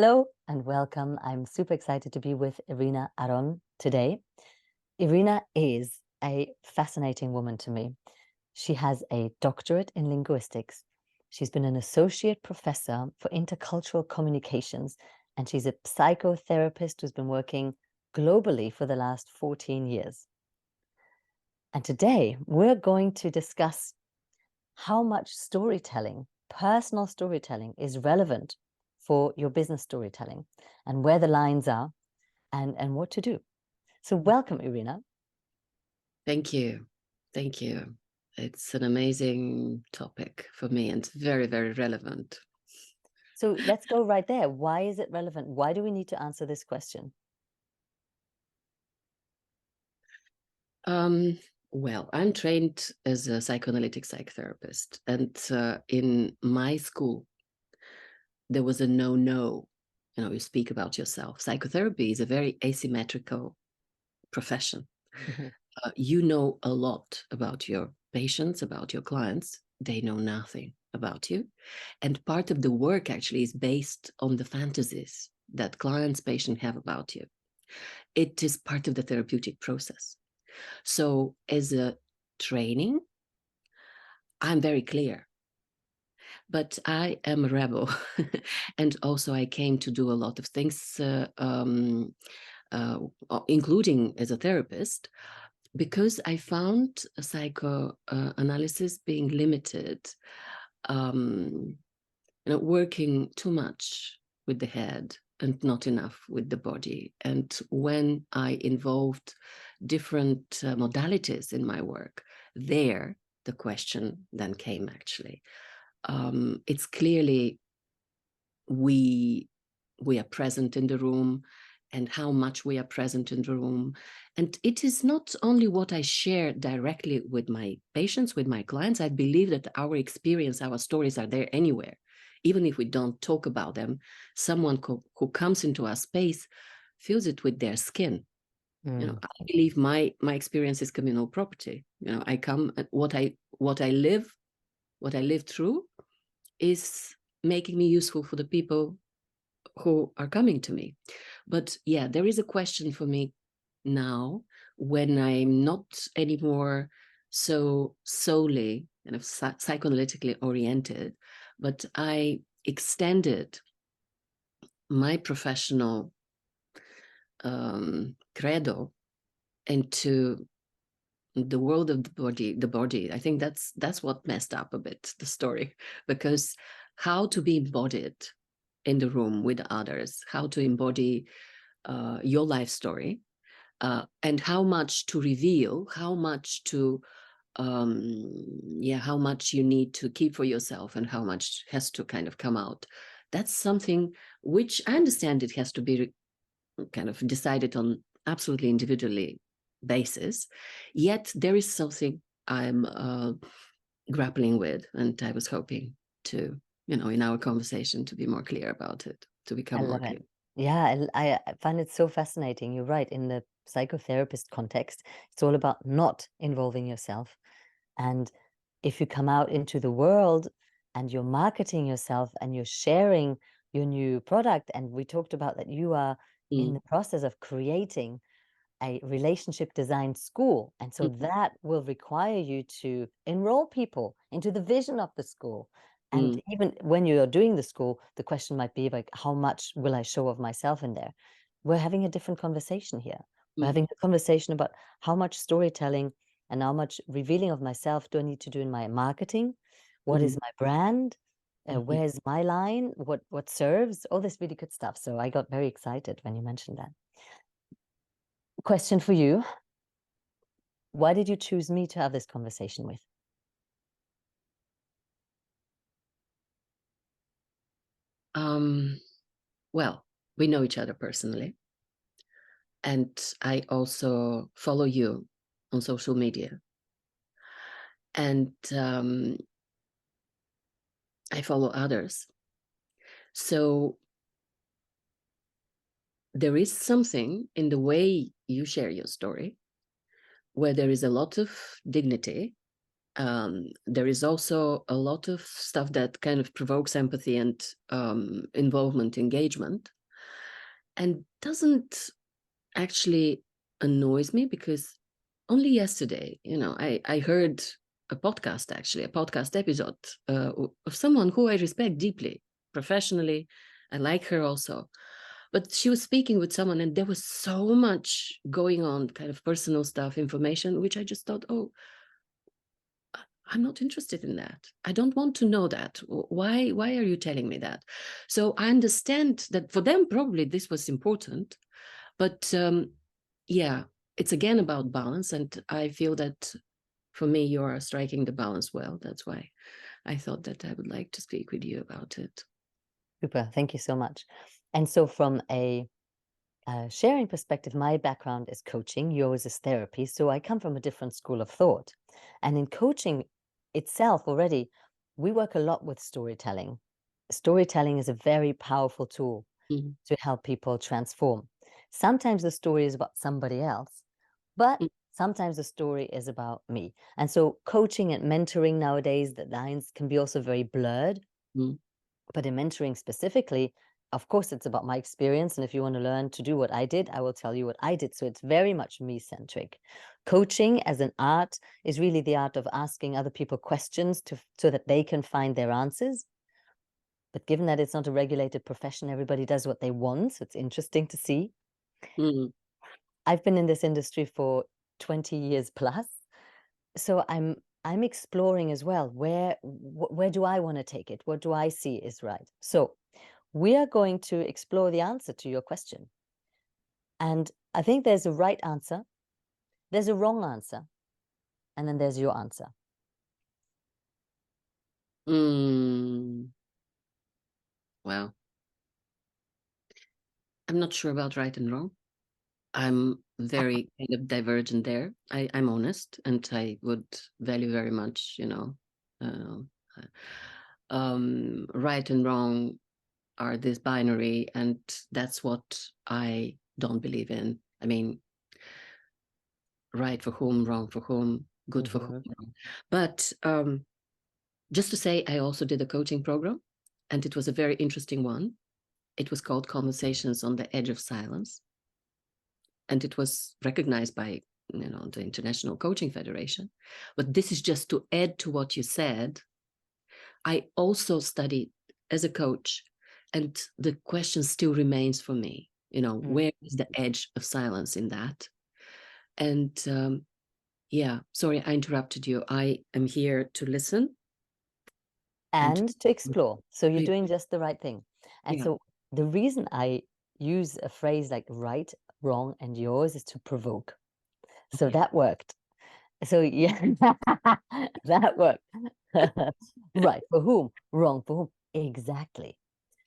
Hello and welcome. I'm super excited to be with Irina Aron today. Irina is a fascinating woman to me. She has a doctorate in linguistics. She's been an associate professor for intercultural communications, and she's a psychotherapist who's been working globally for the last 14 years. And today we're going to discuss how much storytelling, personal storytelling, is relevant for your business storytelling and where the lines are and what to do. So welcome, Irina. Thank you. Thank you. It's an amazing topic for me and very, very relevant. So let's go right there. Why is it relevant? Why do we need to answer this question? Well, I'm trained as a psychoanalytic psychotherapist, and in my school, there was a no. You speak about yourself. Psychotherapy is a very asymmetrical profession. You know a lot about your patients, about your clients. They know nothing about you. And part of the work actually is based on the fantasies that clients, patients have about you. It is part of the therapeutic process. So as a training, I'm very clear, but I am a rebel. And also I came to do a lot of things, including as a therapist, because I found psychoanalysis being limited, working too much with the head and not enough with the body. And when I involved different modalities in my work, there the question then came actually. It's clearly we are present in the room and how much we are present in the room. And it is not only what I share directly with my patients, with my clients. I believe that our experience, our stories are there anywhere. Even if we don't talk about them, someone who comes into our space feels it with their skin. I believe my experience is communal property. I come, what I live through is making me useful for the people who are coming to me. But yeah, there is a question for me now when I'm not anymore so solely kind of psychoanalytically oriented, but I extended my professional credo into the world of the body. I think that's what messed up a bit the story, because how to be embodied in the room with others, how to embody your life story, and how much to reveal, how much how much you need to keep for yourself and how much has to kind of come out. That's something which I understand it has to be kind of decided on absolutely individually basis. Yet there is something I'm grappling with, and I was hoping to, in our conversation, to be more clear about it, to become more clear. Yeah, I find it so fascinating. You're right. In the psychotherapist context, it's all about not involving yourself. And if you come out into the world and you're marketing yourself and you're sharing your new product, and we talked about that you are in the process of creating a relationship design school. And so that will require you to enroll people into the vision of the school. And even when you're doing the school, the question might be like, how much will I show of myself in there? We're having a different conversation here. We're having a conversation about how much storytelling and how much revealing of myself do I need to do in my marketing? What is my brand? Where's my line? What serves? All this really good stuff. So I got very excited when you mentioned that. Question for you. Why did you choose me to have this conversation with? Well, we know each other personally, and I also follow you on social media, and I follow others. So there is something in the way you share your story where there is a lot of dignity, There is also a lot of stuff that kind of provokes empathy and involvement, engagement, and doesn't actually annoys me, because only yesterday, I heard a podcast, actually, a podcast episode of someone who I respect deeply, professionally. I like her also. But she was speaking with someone, and there was so much going on, kind of personal stuff, information, which I just thought, oh, I'm not interested in that. I don't want to know that. Why are you telling me that? So I understand that for them, probably this was important. But yeah, it's again about balance. And I feel that for me, you are striking the balance well. That's why I thought that I would like to speak with you about it. Super. Thank you so much. And so from a sharing perspective, my background is coaching, yours is therapy. So I come from a different school of thought. And in coaching itself already, we work a lot with storytelling. Storytelling is a very powerful tool Mhm. to help people transform. Sometimes the story is about somebody else, but sometimes the story is about me. And so coaching and mentoring nowadays, the lines can be also very blurred. Mhm. But in mentoring specifically, of course, it's about my experience. And if you want to learn to do what I did, I will tell you what I did. So it's very much me-centric. Coaching as an art is really the art of asking other people questions so that they can find their answers. But given that it's not a regulated profession, everybody does what they want. So it's interesting to see. Mhm. I've been in this industry for 20 years plus. So I'm exploring as well, where do I want to take it? What do I see is right? So we are going to explore the answer to your question. And I think there's a right answer, there's a wrong answer, and then there's your answer. Well, I'm not sure about right and wrong. I'm very kind of divergent there. I'm honest, and I would value very much, uh, right and wrong are this binary, and that's what I don't believe in. I mean, right for whom, wrong for whom, good for whom. But just to say, I also did a coaching program, and it was a very interesting one. It was called Conversations on the Edge of Silence, and it was recognized by the International Coaching Federation. But this is just to add to what you said. I also studied as a coach, and the question still remains for me, where is the edge of silence in that? And yeah, sorry, I interrupted you. I am here to listen And to explore. So you're to doing just the right thing. And yeah. so the reason I use a phrase like right, wrong, and yours is to provoke. So Yeah. that worked. So yeah, that worked. Right for whom? Wrong for whom? Exactly.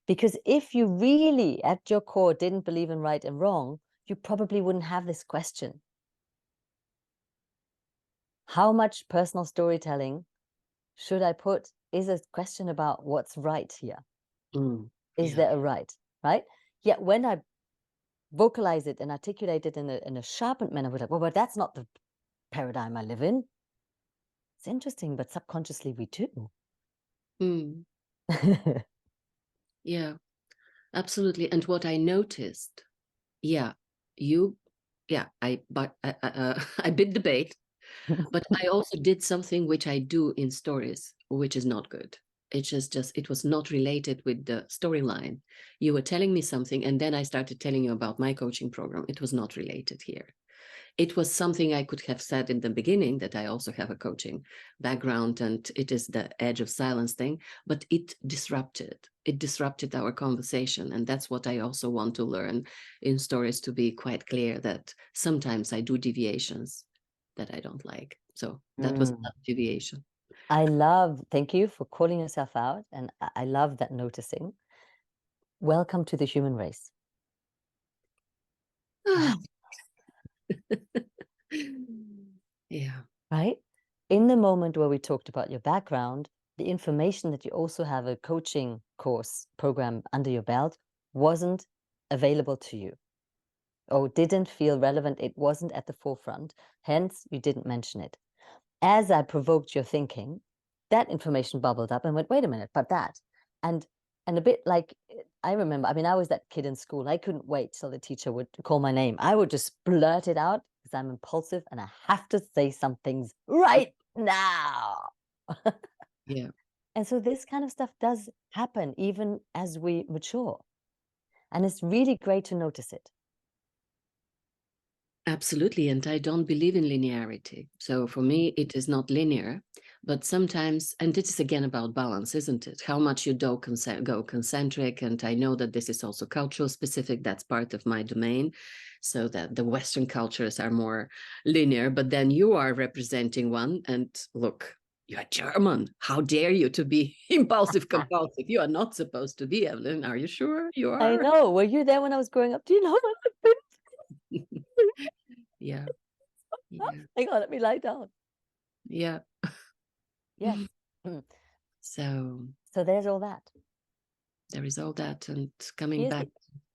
Because if you really, at your core, didn't believe in right and wrong, you probably wouldn't have this question. How much personal storytelling should I put is a question about what's right here. Is Yeah. there a right? Right? Yet when I vocalize it and articulate it in a sharpened manner, we're like, well, but that's not the paradigm I live in. It's interesting, but subconsciously we do. Mm. Yeah, absolutely. And what I noticed, yeah, but I bid debate, but I also did something which I do in stories, which is not good. It was not related with the storyline. You were telling me something, and then I started telling you about my coaching program. It was not related here. It was something I could have said in the beginning, that I also have a coaching background, and it is the edge of silence thing, but it disrupted our conversation. And that's what I also want to learn in stories, to be quite clear that sometimes I do deviations that I don't like. So that was not deviation. Thank you for calling yourself out. And I love that noticing. Welcome to the human race. Yeah. Right? In the moment where we talked about your background, the information that you also have a coaching course program under your belt wasn't available to you or didn't feel relevant. It wasn't at the forefront. Hence, you didn't mention it. as I provoked your thinking, that information bubbled up and went, wait a minute, but that. And a bit like, I remember, I mean, I was that kid in school. I couldn't wait till the teacher would call my name. I would just blurt it out because I'm impulsive and I have to say some things right now. Yeah. And so this kind of stuff does happen even as we mature. And it's really great to notice it. Absolutely. And I don't believe in linearity. So for me, it is not linear, but sometimes, and this is again about balance, isn't it? How much you do go concentric. And I know that this is also cultural specific. That's part of my domain. So that the Western cultures are more linear, but then you are representing one. And look, you are German. How dare you to be impulsive, compulsive? You are not supposed to be, Evelyne. Are you sure you I are? know. Were you there when I was growing up? Do you know what I've been Yeah. Yeah. Hang on, let me lie down. Yeah. Yes. So So there's all that. there is all that, and coming Here's back.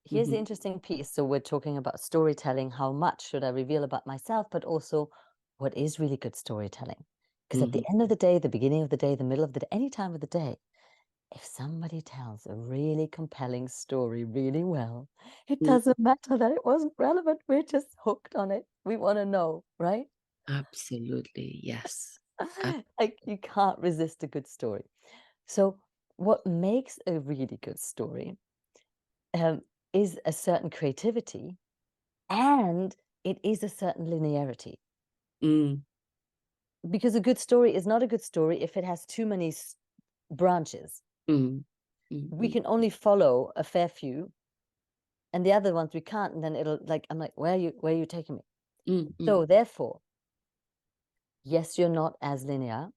here's the interesting piece. So we're talking about storytelling. How much should I reveal about myself, but also what is really good storytelling? Because at the end of the day, the beginning of the day, the middle of the day, any time of the day, if somebody tells a really compelling story really well, it doesn't matter that it wasn't relevant. We're just hooked on it. We want to know, right? Absolutely, yes. Like you can't resist a good story. So what makes a really good story is a certain creativity, and it is a certain linearity. Mm, Because a good story is not a good story if it has too many branches. mm, We mm, can only follow a fair few, and the other ones we can't. And then it'll I'm like, where are you taking me? mm, mm, So therefore, yes, you're not as linear.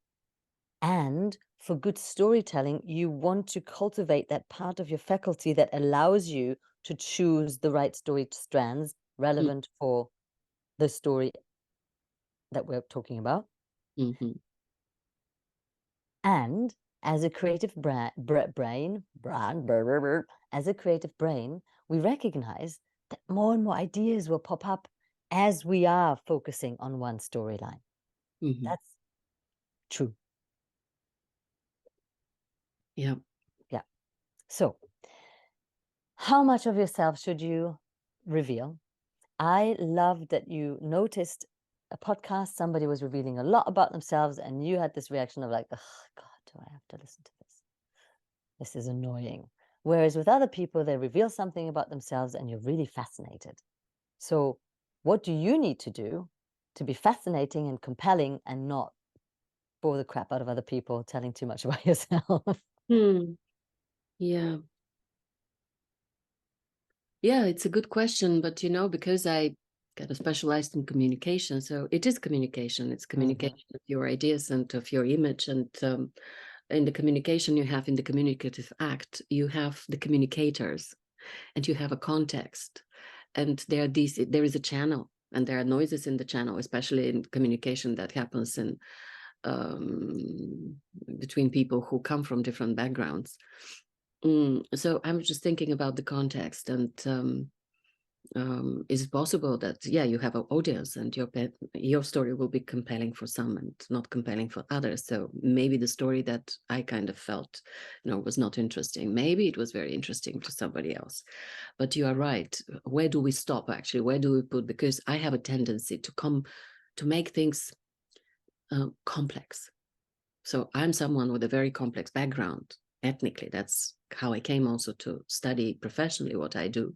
And for good storytelling, you want to cultivate that part of your faculty that allows you to choose the right story strands mm, relevant for the story that we're talking about. mhm, And as a creative as a creative brain, we recognize that more and more ideas will pop up as we are focusing on one storyline. mhm. That's true. Yeah. Yeah. So, how much of yourself should you reveal? I love that you noticed a podcast, somebody was revealing a lot about themselves, and you had this reaction of like, oh, God, do I have to listen to this? This is annoying. Whereas with other people, they reveal something about themselves and you're really fascinated. So, what do you need to do to be fascinating and compelling and not bore the crap out of other people telling too much about yourself? Hmm. Yeah. Yeah, it's a good question, but because I kind of specialized in communication, so it is communication. It's communication of your ideas and of your image, and in the communication you have in the communicative act, you have the communicators, and you have a context, and there is a channel, and there are noises in the channel, especially in communication that happens in between people who come from different backgrounds. So I'm just thinking about the context, and is it possible that you have an audience and your story will be compelling for some and not compelling for others? So maybe the story that I kind of felt was not interesting, maybe it was very interesting to somebody else. But you are right. Where do we stop, actually? Where do we put? Because I have a tendency to make things complex. So I'm someone with a very complex background ethnically. That's how I came also to study professionally what I do.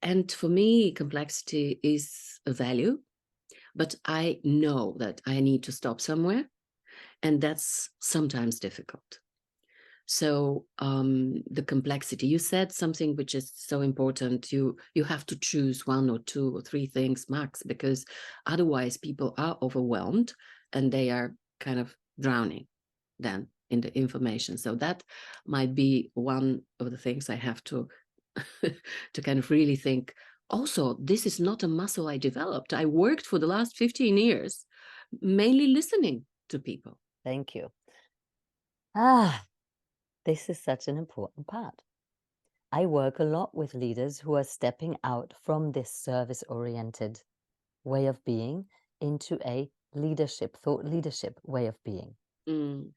And for me, complexity is a value, but I know that I need to stop somewhere, and that's sometimes difficult. So the complexity, you said something which is so important. You have to choose one or two or three things max, because otherwise people are overwhelmed and they are kind of drowning then in the information. So that might be one of the things I have to to kind of really think. Also, this is not a muscle I developed. I worked for the last 15 years mainly listening to people. Thank you. This is such an important part. I work a lot with leaders who are stepping out from this service-oriented way of being into a leadership, thought leadership way of being. Mm,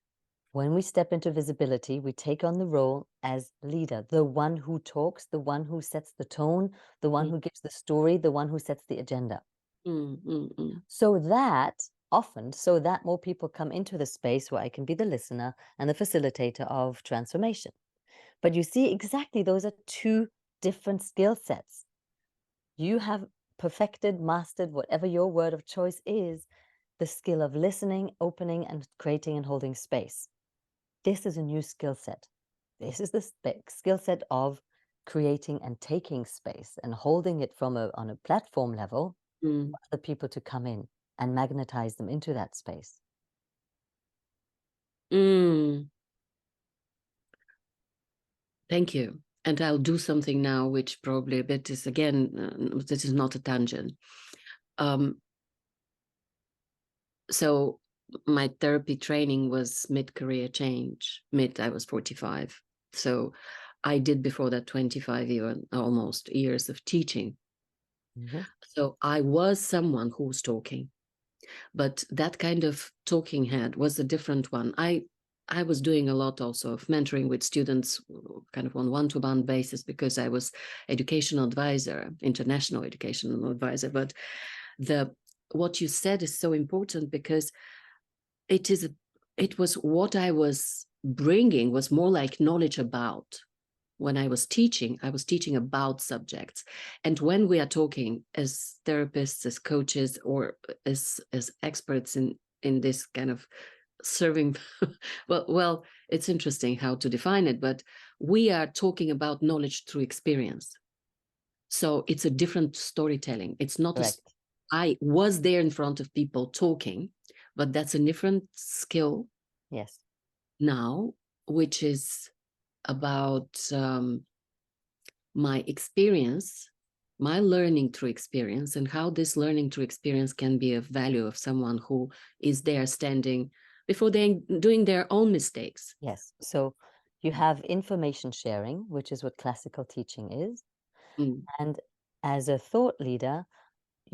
When we step into visibility, we take on the role as leader, the one who talks, the one who sets the tone, the one mm, who gives the story, the one who sets the agenda. mm, mm, mm, So that more people come into the space where I can be the listener and the facilitator of transformation. But you see, exactly, those are two different skill sets. You have perfected, mastered, whatever your word of choice is, the skill of listening, opening, and creating and holding space. This is a new skill set. This is the skill set of creating and taking space and holding it on a platform level mm, for other people to come in and magnetize them into that space. mm. Thank you. And I'll do something now, which probably a bit is, again, this is not a tangent. So my therapy training was mid-career change. I was 45. So I did before that 25 almost years of teaching. Mhm. So I was someone who was talking, but that kind of talking head was a different one. I was doing a lot also of mentoring with students, kind of on one-to-one basis, because I was educational advisor, international educational advisor. But what you said is so important, because it was what I was bringing was more like knowledge about. When I was teaching about subjects. And when we are talking as therapists, as coaches, or as experts in this kind of serving, well, it's interesting how to define it, but we are talking about knowledge through experience. So it's a different storytelling. It's not Correct. I was there in front of people talking, but that's a different skill Yes. now, which is about my experience, my learning through experience, and how this learning through experience can be of value of someone who is there standing before they doing their own mistakes. Yes. So you have information sharing, which is what classical teaching is. Mm, And as a thought leader,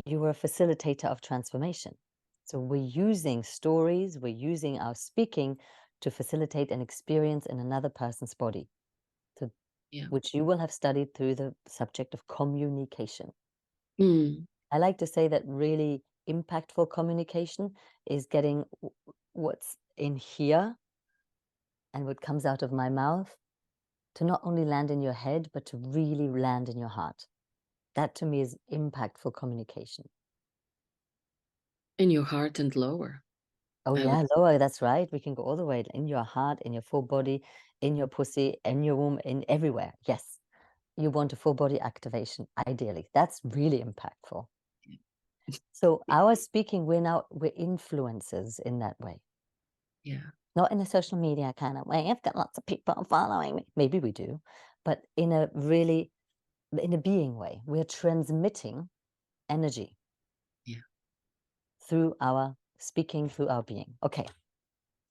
you are a facilitator of transformation. So we're using stories, we're using our speaking to facilitate an experience in another person's body, to, yeah. which you will have studied through the subject of communication. Mm, I like to say that really impactful communication is getting what's in here and what comes out of my mouth to not only land in your head, but to really land in your heart. That to me is impactful communication. in your heart and lower, Oh I would. yeah, lower, that's right. We can go all the way in your heart, in your full body, in your pussy, in your womb, in everywhere. Yes. You want a full body activation, ideally. That's really impactful. So our speaking, we're influencers in that way. Yeah. Not in a social media kind of way. I've got lots of people following me. Maybe we do, but in a being way. We're transmitting energy Yeah. through our speaking, through our being. Okay.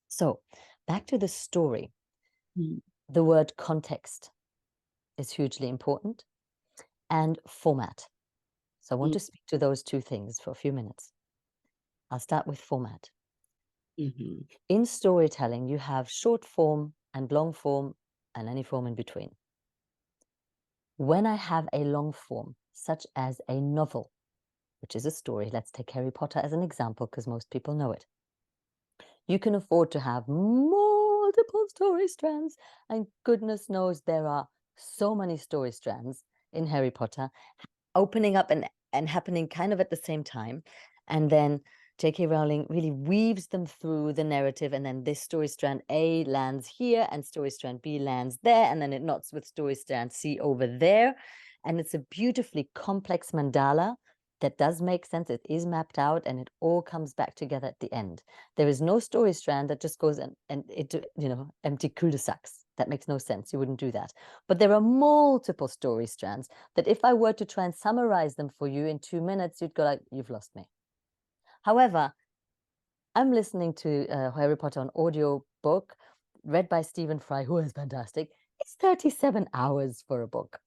So back to the story. Mm, The word context is hugely important, and format. So I want mm, to speak to those two things for a few minutes. I'll start with format. mhm, In storytelling, you have short form and long form and any form in between. When I have a long form, such as a novel, which is a story, let's take Harry Potter as an example because most people know it. You can afford to have multiple story strands, and goodness knows there are so many story strands in Harry Potter opening up and happening kind of at the same time. And then J.K. Rowling really weaves them through the narrative, and then this story strand A lands here, and story strand B lands there, and then it knots with story strand C over there. And it's a beautifully complex mandala that does make sense. It is mapped out, and it all comes back together at the end. There is no story strand that just goes and it, empty cul-de-sacs. That makes no sense. You wouldn't do that. But there are multiple story strands that if I were to try and summarize them for you in 2 minutes, you'd go like, you've lost me. However, I'm listening to Harry Potter on audio book read by Stephen Fry, who is fantastic. It's 37 hours for a book.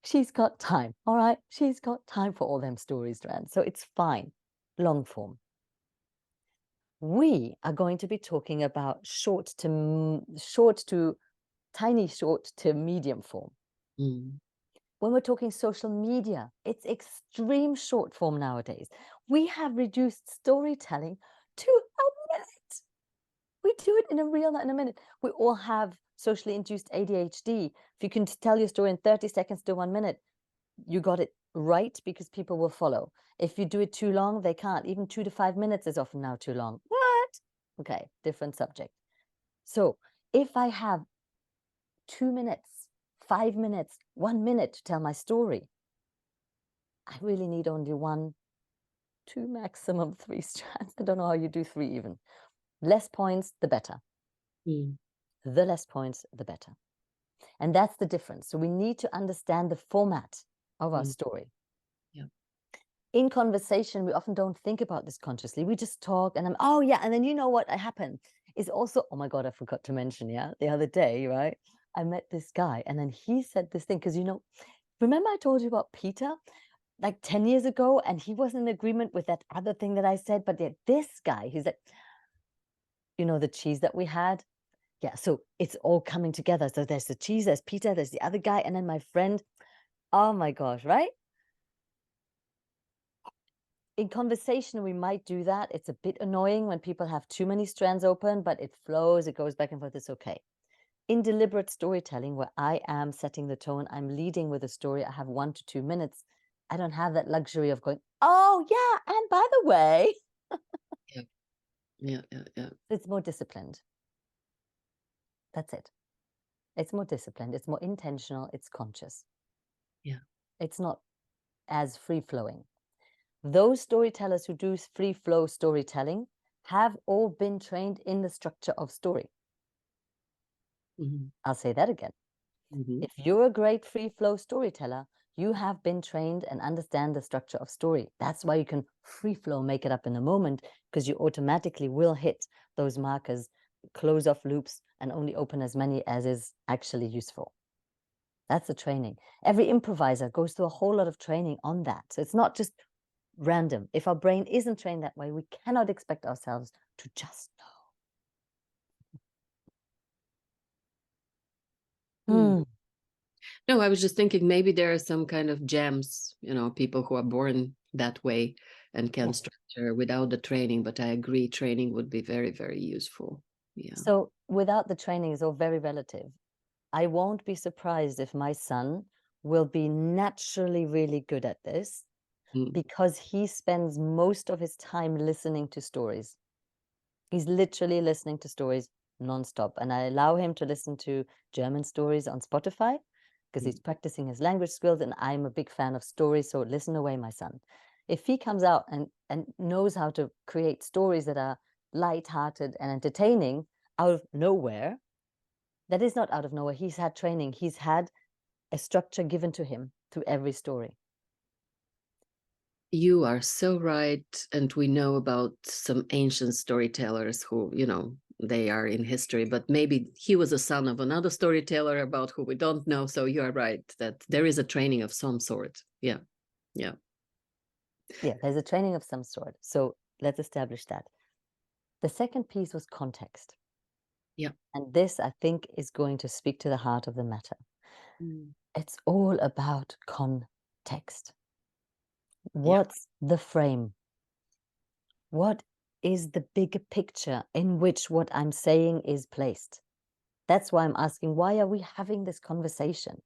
She's got time, all right? She's got time for all them story strands. So it's fine. Long form. We are going to be talking about short to medium form. Mm. When we're talking social media, it's extreme short form nowadays. We have reduced storytelling to a minute. We do it in a reel in a minute. We all have socially induced ADHD. If you can tell your story in 30 seconds to 1 minute, you got it right, because people will follow. If you do it too long, they can't. Even 2 to 5 minutes is often now too long. What? Okay, different subject. So if I have 2 minutes, 5 minutes, 1 minute to tell my story, I really need only 1, 2, maximum 3 strands. I don't know how you do 3 even. Less points, the better. Mm. The less points, the better. And that's the difference. So we need to understand the format of our Mm. story. Yeah. In conversation, we often don't think about this consciously. We just talk and oh yeah. And then you know what happened is also, oh my God, I forgot to mention, the other day, right? I met this guy and then he said this thing, because, remember I told you about Peter like 10 years ago, and he wasn't in agreement with that other thing that I said, but this guy, he's like, the cheese that we had. Yeah, so it's all coming together. So there's the cheese, there's Peter, there's the other guy, and then my friend. Oh my gosh, right? In conversation, we might do that. It's a bit annoying when people have too many strands open, but it flows, it goes back and forth, it's okay. In deliberate storytelling, where I am setting the tone, I'm leading with a story, I have 1 to 2 minutes, I don't have that luxury of going, oh yeah, and by the way. Yeah. Yeah. Yeah. Yeah. It's more disciplined. That's it. It's more disciplined, it's more intentional, it's conscious. Yeah. It's not as free-flowing. Those storytellers who do free flow storytelling have all been trained in the structure of story. Mm-hmm. I'll say that again. Mm-hmm. If you're a great free flow storyteller, you have been trained and understand the structure of story. That's why you can free flow, make it up in a moment, because you automatically will hit those markers, close off loops, and only open as many as is actually useful. That's the training. Every improviser goes through a whole lot of training on that. So it's not just random. If our brain isn't trained that way, we cannot expect ourselves to just know. Mm. No, I was just thinking maybe there are some kind of gems, people who are born that way and can Yes. structure without the training. But I agree, training would be very, very useful. Yeah. So without the training is all very relative. I won't be surprised if my son will be naturally really good at this, Mm. because he spends most of his time listening to stories. He's literally listening to stories nonstop. And I allow him to listen to German stories on Spotify, because he's practicing his language skills. And I'm a big fan of stories. So listen away, my son. If he comes out and knows how to create stories that are light-hearted and entertaining out of nowhere, that is not out of nowhere. He's had training. He's had a structure given to him through every story. You are so right. And we know about some ancient storytellers who, they are in history, but maybe he was a son of another storyteller about who we don't know. So you are right that there is a training of some sort. Yeah. Yeah. Yeah, there's a training of some sort. So let's establish that. The second piece was context. Yeah. And this, I think, is going to speak to the heart of the matter. Mm. It's all about context. Yeah. What's the frame? What is the bigger picture in which what I'm saying is placed? That's why I'm asking, why are we having this conversation?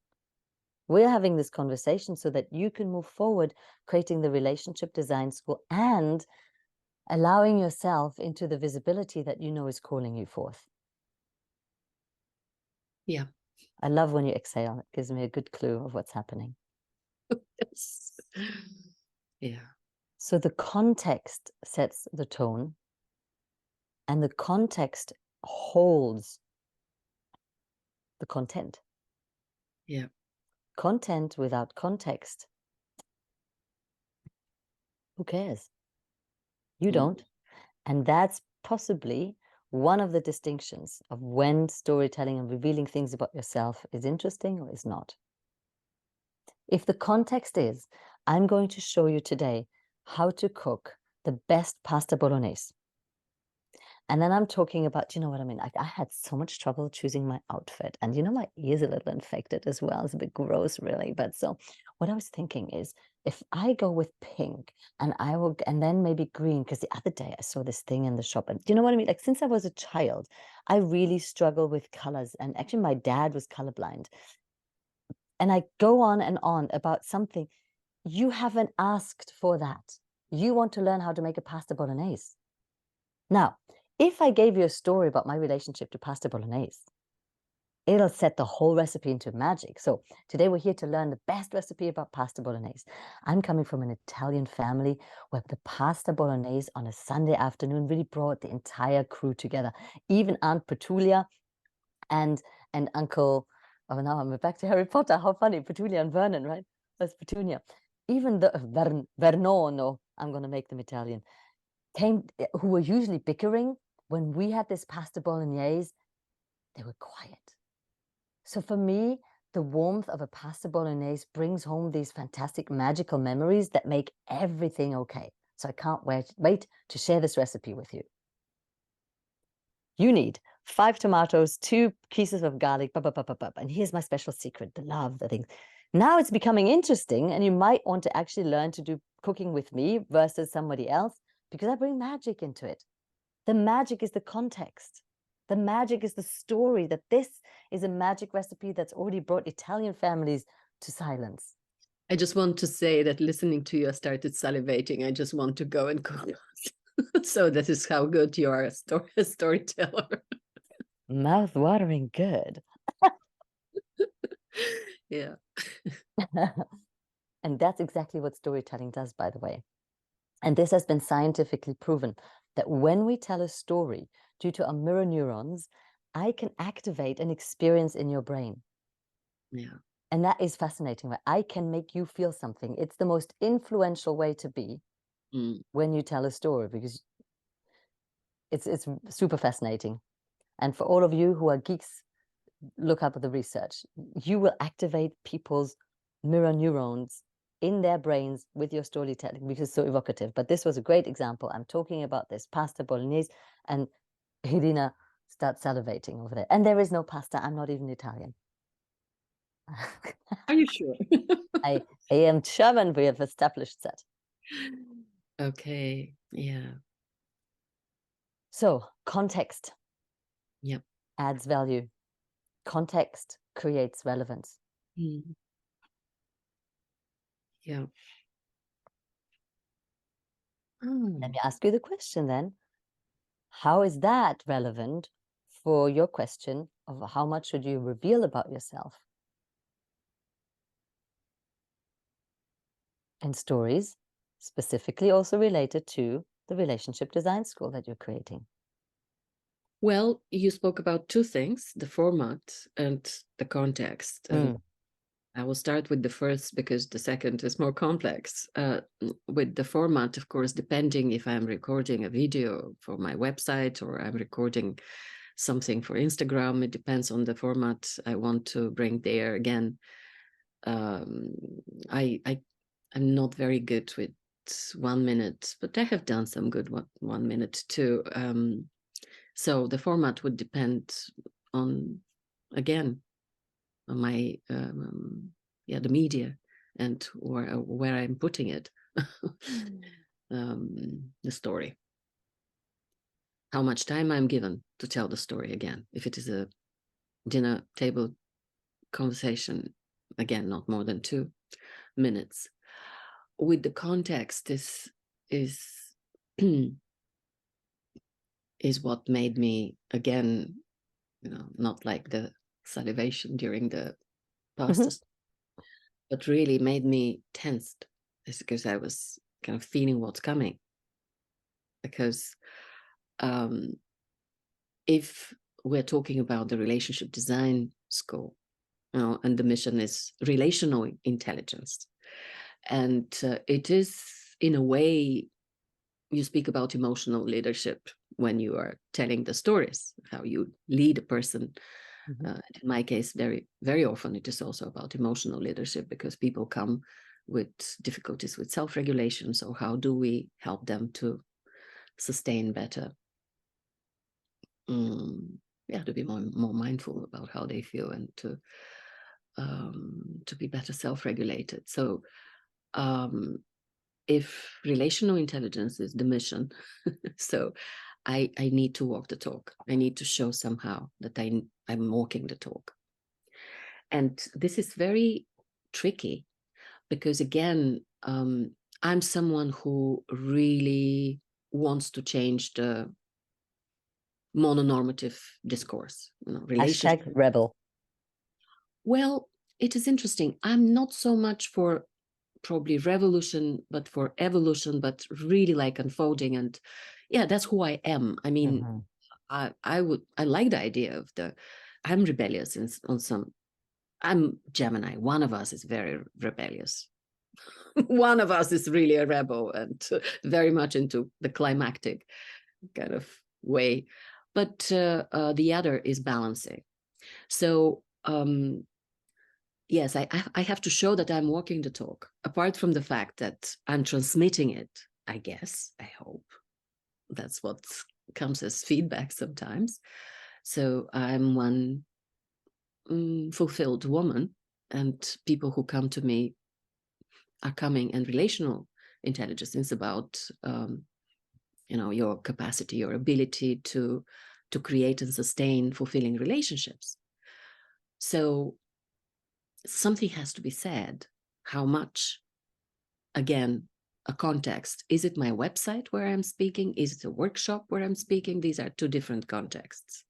We're having this conversation so that you can move forward, creating the relationship design school and allowing yourself into the visibility that you know is calling you forth. Yeah. I love when you exhale. It gives me a good clue of what's happening. Yes. Yeah. So the context sets the tone, and the context holds the content. Yeah. Content without context, who cares? You don't. And that's possibly one of the distinctions of when storytelling and revealing things about yourself is interesting or is not. If the context is, I'm going to show you today how to cook the best pasta bolognese. And then I'm talking about, you know what I mean? I had so much trouble choosing my outfit. And, you know, my ear's a little infected as well. It's a bit gross, really. But so what I was thinking is if I go with pink and and then maybe green, because the other day I saw this thing in the shop. And do you know what I mean? Like, since I was a child, I really struggle with colors. And actually, my dad was colorblind. And I go on and on about something. You haven't asked for that. You want to learn how to make a pasta bolognese. Now, if I gave you a story about my relationship to pasta bolognese, it'll set the whole recipe into magic. So today we're here to learn the best recipe about pasta bolognese. I'm coming from an Italian family where the pasta bolognese on a Sunday afternoon really brought the entire crew together. Even Aunt Petulia and Uncle, oh, now I'm back to Harry Potter. How funny, Petulia and Vernon, right? That's Petunia. Even the Vernono, I'm going to make them Italian, who were usually bickering. When we had this pasta bolognese, they were quiet. So for me, the warmth of a pasta bolognese brings home these fantastic magical memories that make everything okay. So I can't wait to share this recipe with you. You need 5 tomatoes, 2 pieces of garlic, and here's my special secret, the love, the thing. Now it's becoming interesting, and you might want to actually learn to do cooking with me versus somebody else, because I bring magic into it. The magic is the context. The magic is the story that this is a magic recipe that's already brought Italian families to silence. I just want to say that listening to you, I started salivating. I just want to go and cook. So that is how good you are a storyteller. Mouth-watering good. Yeah. And that's exactly what storytelling does, by the way. And this has been scientifically proven that when we tell a story, due to our mirror neurons, I can activate an experience in your brain. Yeah. And that is fascinating, right? I can make you feel something. It's the most influential way to be when you tell a story, because it's super fascinating. And for all of you who are geeks, look up the research. You will activate people's mirror neurons in their brains with your storytelling, because it's so evocative. But this was a great example. I'm talking about this pasta bolognese, and Irina starts salivating over there. And there is no pasta. I'm not even Italian. Are you sure? I am German. We have established that. Okay. Yeah. So context, Yep, adds value. Context creates relevance. Yeah. Let me ask you the question then. How is that relevant for your question of how much should you reveal about yourself? And stories specifically also related to the relationship design school that you're creating. Well, you spoke about 2 things, the format and the context. And I will start with the first because the second is more complex. With the format, of course, depending if I'm recording a video for my website or I'm recording something for Instagram, it depends on the format I want to bring there. Again, I'm not very good with 1 minute, but I have done some good 1 minute too. So the format would depend on, again, on my the media and where I'm putting it, the story, how much time I'm given to tell the story. Again, if it is a dinner table conversation, again, not more than 2 minutes. With the context, this is is what made me, again, not like the salivation during the pasta, but really made me tensed. It's because I was kind of feeling what's coming. Because if we're talking about the relationship design school, and the mission is relational intelligence, and it is, in a way, you speak about emotional leadership when you are telling the stories, how you lead a person. In my case, very, very often it is also about emotional leadership, because people come with difficulties with self-regulation. So how do we help them to sustain better yeah, to be more mindful about how they feel, and to be better self-regulated. So if relational intelligence is the mission, so I need to walk the talk. I need to show somehow that I'm walking the talk. And this is very tricky because, again, I'm someone who really wants to change the mononormative discourse, relationship. Hashtag rebel. Well, it is interesting. I'm not so much for probably revolution, but for evolution, but really like unfolding. And yeah, that's who I am. I mean, I like the idea of I'm rebellious on some. I'm Gemini. One of us is very rebellious. One of us is really a rebel and very much into the climactic kind of way. But the other is balancing. So yes, I have to show that I'm walking the talk, apart from the fact that I'm transmitting it, I guess, I hope. That's what comes as feedback sometimes. So I'm one fulfilled woman, and people who come to me are coming, and relational intelligence is about, your capacity, your ability to create and sustain fulfilling relationships. So something has to be said. How much? Again, a context. Is it my website where I'm speaking? Is it a workshop where I'm speaking? These are two different contexts.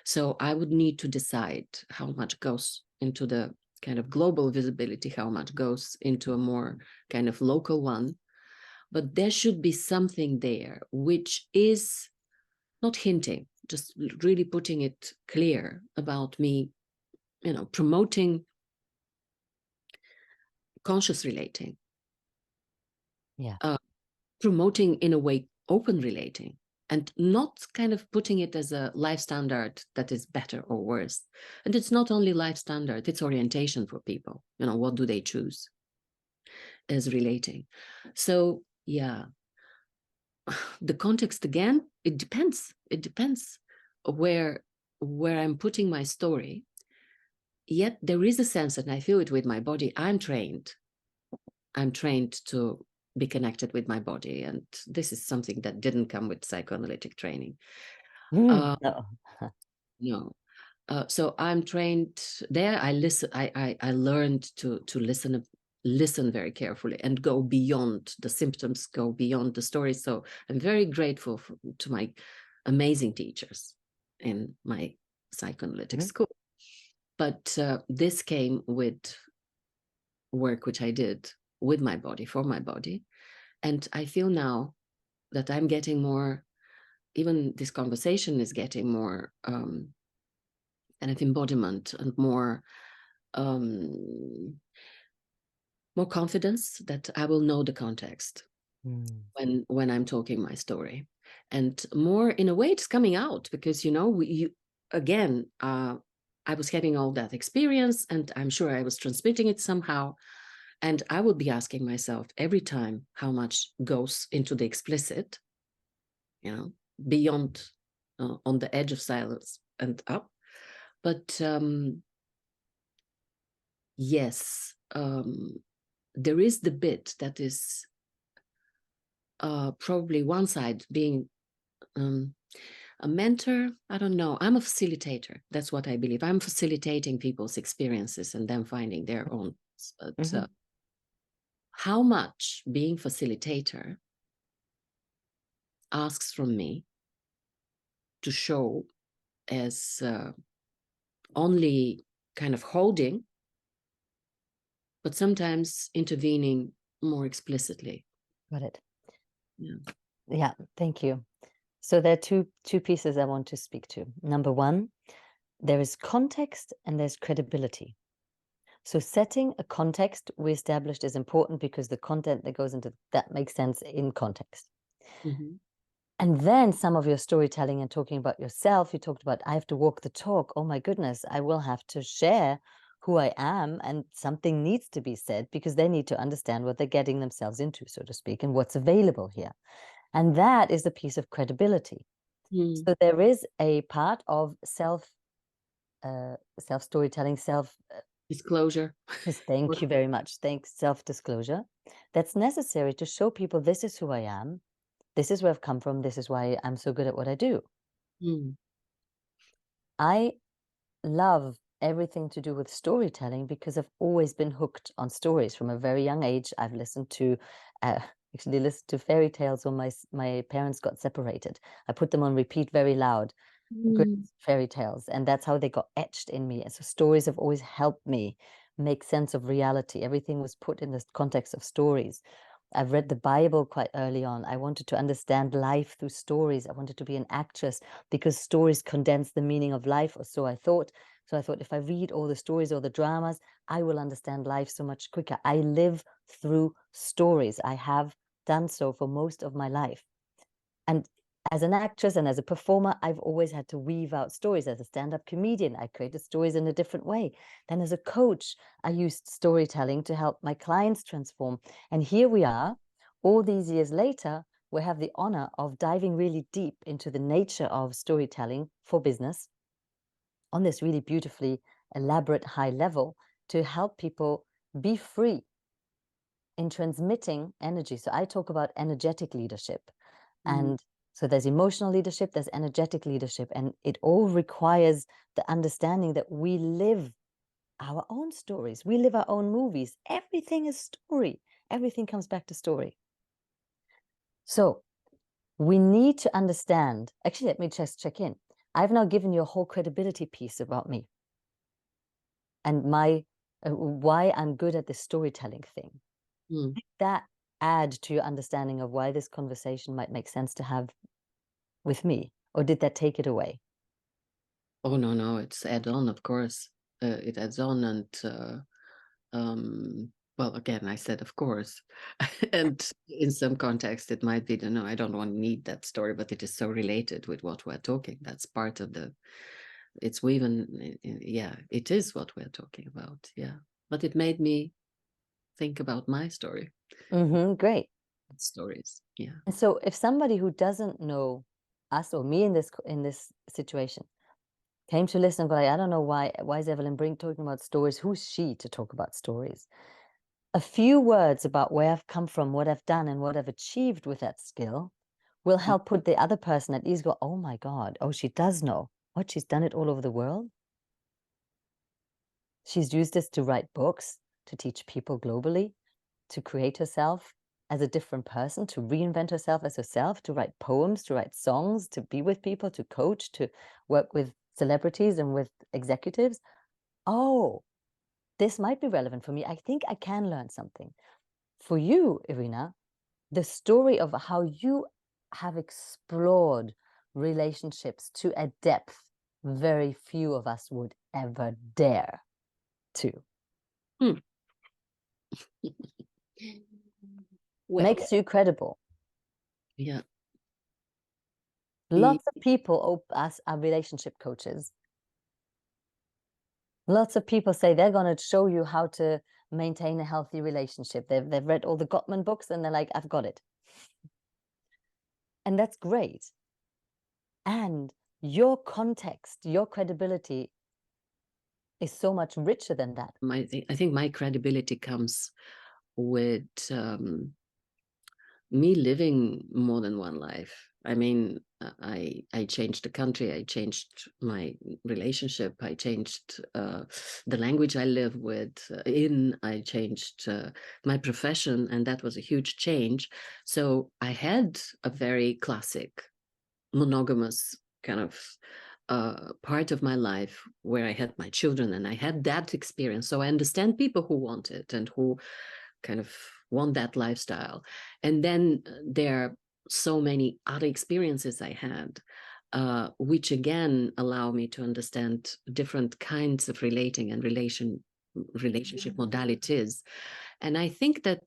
So I would need to decide how much goes into the kind of global visibility, how much goes into a more kind of local one. But there should be something there which is not hinting, just really putting it clear about me, promoting conscious relating. Yeah. Promoting, in a way, open relating, and not kind of putting it as a life standard that is better or worse. And it's not only life standard, it's orientation for people. What do they choose as relating? So yeah, the context, again, it depends. It depends where I'm putting my story. Yet there is a sense, and I feel it with my body, I'm trained to be connected with my body. And this is something that didn't come with psychoanalytic training. No. No. So I'm trained there. I listen. I learned to listen very carefully and go beyond the symptoms, go beyond the story. So I'm very grateful to my amazing teachers in my psychoanalytic school. But this came with work which I did with my body, for my body. And I feel now that I'm getting more, even this conversation is getting more kind of embodiment and more confidence that I will know the context when I'm talking my story. And more, in a way, it's coming out because, again, I was having all that experience, and I'm sure I was transmitting it somehow. And I would be asking myself every time how much goes into the explicit, beyond, on the edge of silence and up. But yes, there is the bit that is probably one side being a mentor. I don't know. I'm a facilitator. That's what I believe. I'm facilitating people's experiences and them finding their own. But how much being facilitator asks from me to show as only kind of holding, but sometimes intervening more explicitly. Got it. Yeah, thank you. So there are two pieces I want to speak to. Number one, there is context and there's credibility. So setting a context we established is important because the content that goes into that makes sense in context. And then some of your storytelling and talking about yourself, you talked about, I have to walk the talk. Oh my goodness, I will have to share who I am, and something needs to be said because they need to understand what they're getting themselves into, so to speak, and what's available here. And that is a piece of credibility. Mm. So there is a part of self storytelling, Disclosure. yes, thank you very much. Thanks, self-disclosure. That's necessary to show people this is who I am. This is where I've come from. This is why I'm so good at what I do. Mm. I love everything to do with storytelling because I've always been hooked on stories from a very young age. I've listened to, uh, actually listened to fairy tales when my parents got separated. I put them on repeat very loud, good Mm. fairy tales, and that's how they got etched in me. And so stories have always helped me make sense of reality. Everything was put in the context of stories. I've read the Bible quite early on. I wanted to understand life through stories. I wanted to be an actress because stories condense the meaning of life, or so I thought. So I thought if I read all the stories or the dramas, I will understand life so much quicker. I live through stories. I have done so for most of my life. And as an actress and as a performer, I've always had to weave out stories. As a stand-up comedian, I created stories in a different way. Then as a coach, I used storytelling to help my clients transform. And here we are, all these years later, we have the honor of diving really deep into the nature of storytelling for business on this really beautifully elaborate high level to help people be free in transmitting energy. So I talk about energetic leadership. Mm. And so there's emotional leadership, there's energetic leadership, and it all requires the understanding that we live our own stories. We live our own movies. Everything is story. Everything comes back to story. So we need to understand. Actually, let me just check in. I've now given you a whole credibility piece about me and my why I'm good at the storytelling thing. Mm. That add to your understanding of why this conversation might make sense to have with me, or did that take it away? Oh, no, no, it's add on, of course. It adds on, and well, again, I said, of course. And in some context, it might be, no, I don't want to need that story, but it is so related with what we're talking. That's part of it's woven, yeah, it is what we're talking about. Yeah. But it made me think about my story, Great. stories. Yeah. And so if somebody who doesn't know us or me in this situation came to listen and go like, I don't know why is Evelyne Brink talking about stories? Who's she to talk about stories? A few words about where I've come from, what I've done, and what I've achieved with that skill will help put the other person at ease. Go, oh my God, oh, she does know. What, she's done it all over the world? She's used this to write books, to teach people globally, to create herself as a different person, to reinvent herself as herself, to write poems, to write songs, to be with people, to coach, to work with celebrities and with executives. Oh, this might be relevant for me. I think I can learn something. For you, Irina, the story of how you have explored relationships to a depth very few of us would ever dare to. Hmm. Well, Makes you credible. yeah. Lots of people are relationship coaches. Lots of people say they're going to show you how to maintain a healthy relationship. They've read all the Gottman books and they're like, I've got it. And that's great. And your context, your credibility is so much richer than that. I think my credibility comes with me living more than one life. I mean, I changed the country, I changed my relationship, I changed the language I live with I changed my profession, and that was a huge change. So I had a very classic monogamous kind of part of my life where I had my children and I had that experience. So I understand people who want it and who kind of want that lifestyle. And then there are so many other experiences I had, which again allow me to understand different kinds of relating and relationship modalities. And I think that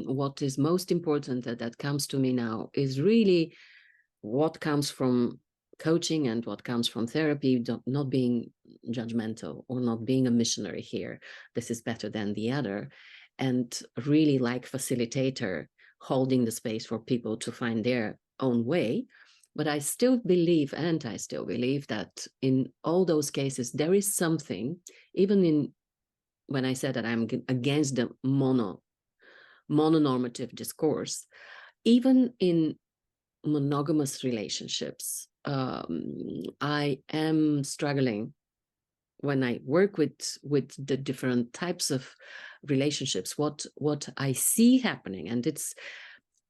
what is most important that comes to me now is really what comes from coaching and what comes from therapy, not being judgmental or not being a missionary here. This is better than the other. And really like facilitator, holding the space for people to find their own way, But I still believe that in all those cases, there is something, even in when I said that I'm against the mononormative discourse, even in monogamous relationships, I am struggling when I work with the different types of relationships, what I see happening. And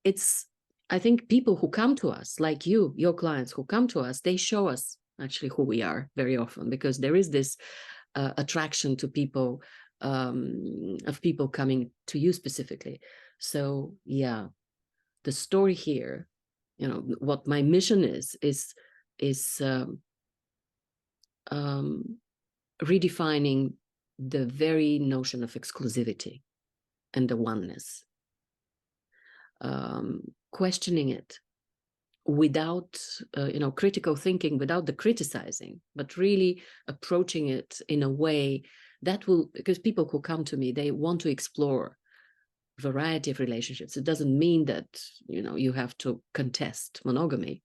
it's I think people who come to us, like you, your clients who come to us, they show us actually who we are very often, because there is this attraction to people, of people coming to you specifically. So yeah, the story here, you know, what my mission is redefining the very notion of exclusivity and the oneness, questioning it without critical thinking, without the criticizing, but really approaching it in a way that will, because people who come to me, they want to explore variety of relationships. It doesn't mean that, you know, you have to contest monogamy,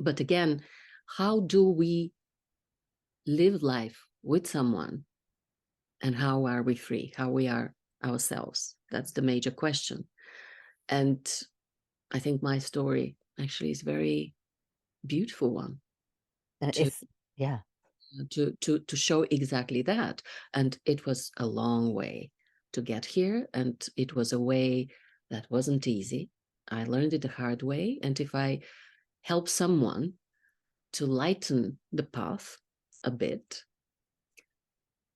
but again, how do we live life with someone, and how are we free, how we are ourselves? That's the major question. And I think my story actually is a very beautiful one to It's, yeah. to show exactly that. And it was a long way to get here, and it was a way that wasn't easy. I learned it the hard way, and if I help someone to lighten the path a bit,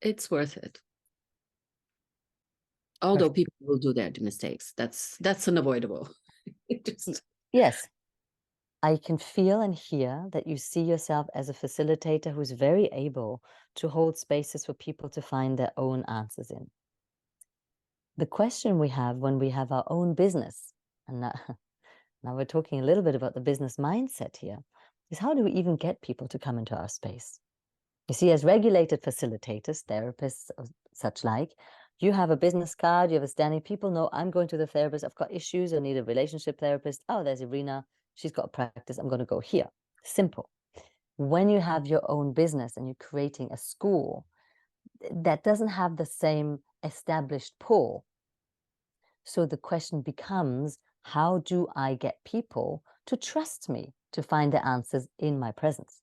it's worth it. Although Perfect. people will do their mistakes, that's unavoidable. Yes. I can feel and hear that you see yourself as a facilitator who's very able to hold spaces for people to find their own answers in. The question we have when we have our own business, and now we're talking a little bit about the business mindset here, is how do we even get people to come into our space? You see, as regulated facilitators, therapists, or such like, you have a business card, you have a standing, people know I'm going to the therapist, I've got issues, I need a relationship therapist. Oh, there's Irina, she's got a practice, I'm going to go here. Simple. When you have your own business and you're creating a school, that doesn't have the same established pull. So the question becomes, how do I get people to trust me to find the answers in my presence?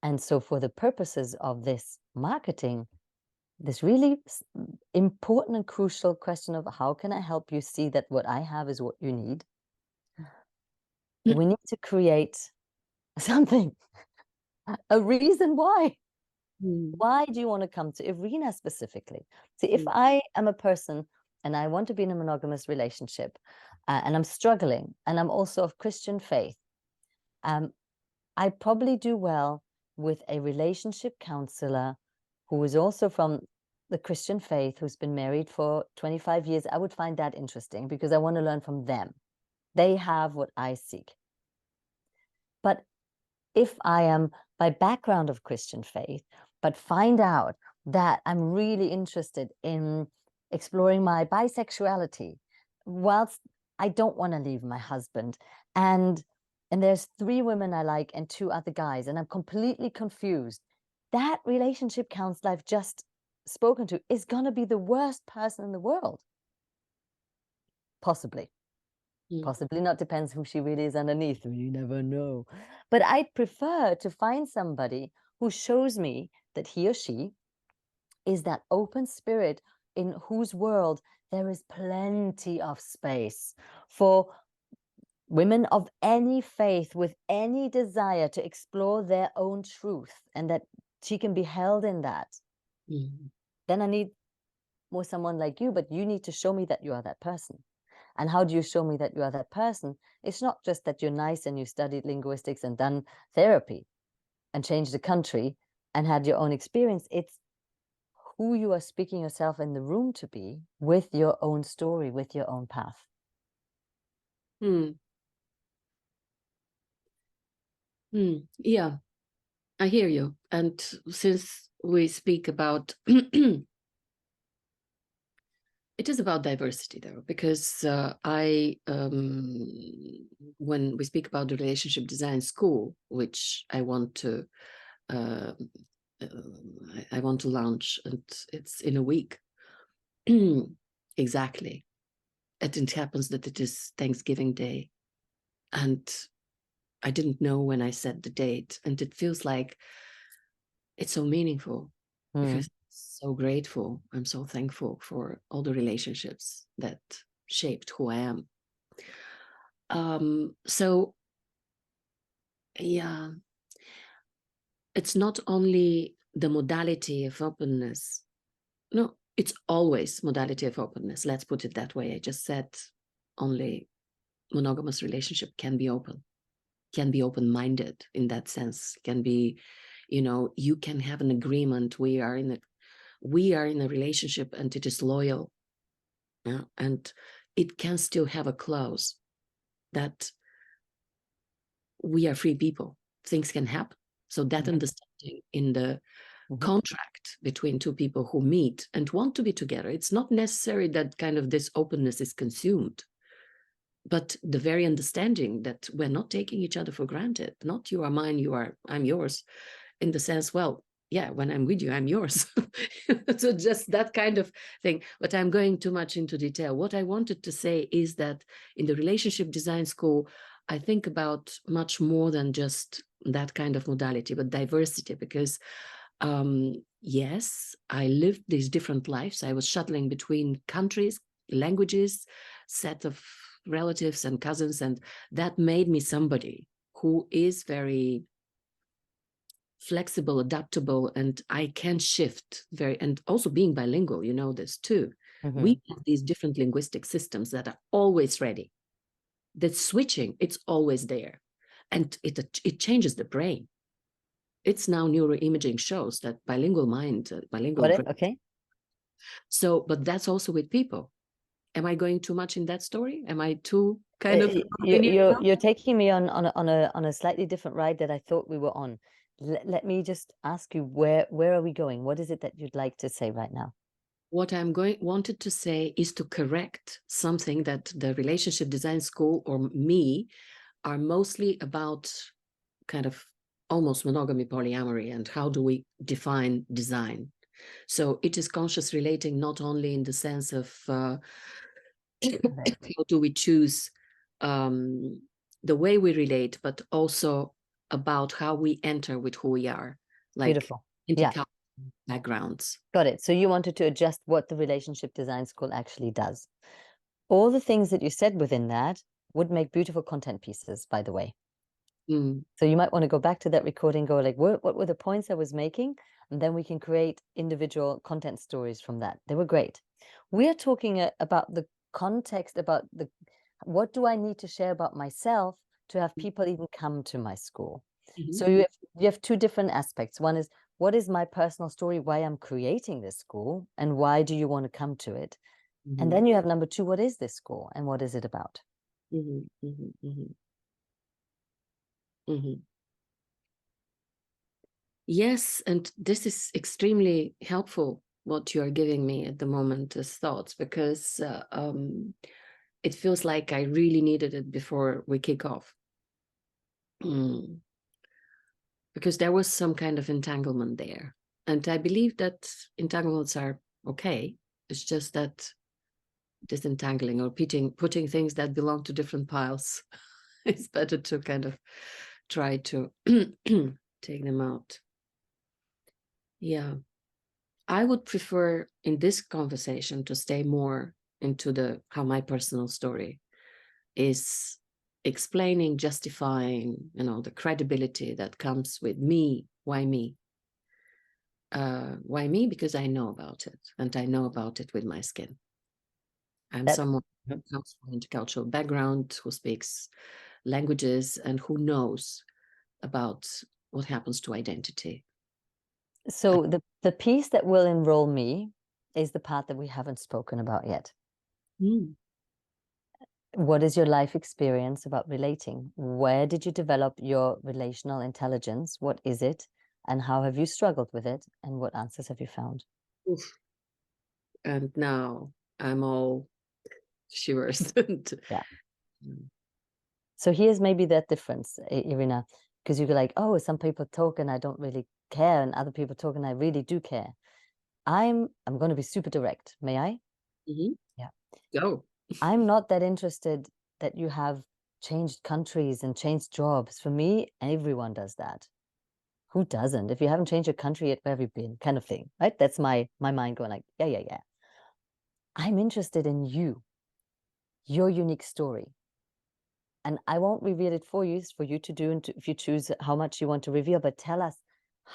And so for the purposes of this marketing, this really important and crucial question of how can I help you see that what I have is what you need? We need to create something, a reason why. Why do you want to come to Irina specifically? See, if I am a person and I want to be in a monogamous relationship, and I'm struggling, and I'm also of Christian faith, I probably do well with a relationship counselor who is also from the Christian faith, who's been married for 25 years. I would find that interesting because I want to learn from them. They have what I seek. But if I am by background of Christian faith, but find out that I'm really interested in exploring my bisexuality, whilst I don't want to leave my husband, and there's 3 women I like and 2 other guys, and I'm completely confused, that relationship counselor I've just spoken to is going to be the worst person in the world. Possibly. Possibly not, depends who she really is underneath. You never know. But I'd prefer to find somebody who shows me that he or she is that open spirit in whose world there is plenty of space for women of any faith with any desire to explore their own truth, and that she can be held in that. Then I need more someone like you, but you need to show me that you are that person. And how do you show me that you are that person? It's not just that you're nice and you studied linguistics and done therapy and changed the country and had your own experience. It's who you are speaking yourself in the room to be, with your own story, with your own path. Yeah, I hear you. And since we speak about It is about diversity, though, because when we speak about the relationship design school, which I want to uh, I want to launch, and it's in a week. Exactly. It happens that it is Thanksgiving Day, and I didn't know when I set the date, and it feels like it's so meaningful because I'm so grateful. I'm so thankful for all the relationships that shaped who I am. So yeah, it's not only the modality of openness. No, it's always modality of openness. Let's put it that way. I just said only monogamous relationship can be open-minded in that sense, can be, you can have an agreement. We are in a relationship and it is loyal. Yeah? And it can still have a clause that we are free people. Things can happen. So that understanding in the contract between two people who meet and want to be together, it's not necessary that kind of this openness is consumed, but the very understanding that we're not taking each other for granted. Not you are mine, I'm yours, in the sense, well, yeah, when I'm with you, I'm yours. So just that kind of thing. But I'm going too much into detail. What I wanted to say is that in the relationship design school, I think about much more than just that kind of modality, but diversity, because yes, I lived these different lives. I was shuttling between countries, languages, set of relatives and cousins, and that made me somebody who is very flexible, adaptable, and I can shift very, and also being bilingual, you know this too. We have these different linguistic systems that are always ready. That switching, it's always there. And it changes the brain. It's now neuroimaging shows that bilingual mind, bilingual brain. Okay. So, but that's also with people. Am I going too much in that story? Am I too kind of You're taking me on a slightly different ride that I thought we were on. Let me just ask you, where are we going? What is it that you'd like to say right now? What I'm wanted to say is to correct something that the relationship design school or me are mostly about, kind of almost monogamy, polyamory, and how do we define design. So it is conscious relating, not only in the sense of how do we choose the way we relate, but also about how we enter with who we are, like Beautiful. Yeah. intercultural backgrounds. Got it. So you wanted to adjust what the relationship design school actually does. All the things that you said within that would make beautiful content pieces, by the way. So you might want to go back to that recording, go like, what were the points I was making? And then we can create individual content stories from that. They were great. We are talking about the context, about what do I need to share about myself to have people even come to my school? So you have two different aspects. One is, what is my personal story, why I'm creating this school, and why do you want to come to it? And then you have number two, what is this school and what is it about? Yes, and this is extremely helpful, what you are giving me at the moment as thoughts, because it feels like I really needed it before we kick off. Because there was some kind of entanglement there. And I believe that entanglements are okay. It's just that disentangling or putting things that belong to different piles, it's better to kind of try to take them out. Yeah. I would prefer in this conversation to stay more into how my personal story is explaining, justifying, the credibility that comes with me. Why me? Why me? Because I know about it, and I know about it with my skin. I'm someone who comes from an intercultural background, who speaks languages, and who knows about what happens to identity. So the piece that will enroll me is the part that we haven't spoken about yet. What is your life experience about relating? Where did you develop your relational intelligence? What is it? And how have you struggled with it? And what answers have you found? Oof. And now I'm all shivers. Yeah. Mm. So here's maybe that difference, Irina, because you go like, oh, some people talk and I don't really care, and other people talk and I really do care. I'm going to be super direct. May I? Mhm. Yeah. Go. I'm not that interested that you have changed countries and changed jobs. For me, everyone does that. Who doesn't? If you haven't changed your country yet, where have you been? Kind of thing, right? That's my mind going like, yeah, yeah, yeah. I'm interested in you, your unique story. And I won't reveal it for you. It's for you to do, and if you choose how much you want to reveal, but tell us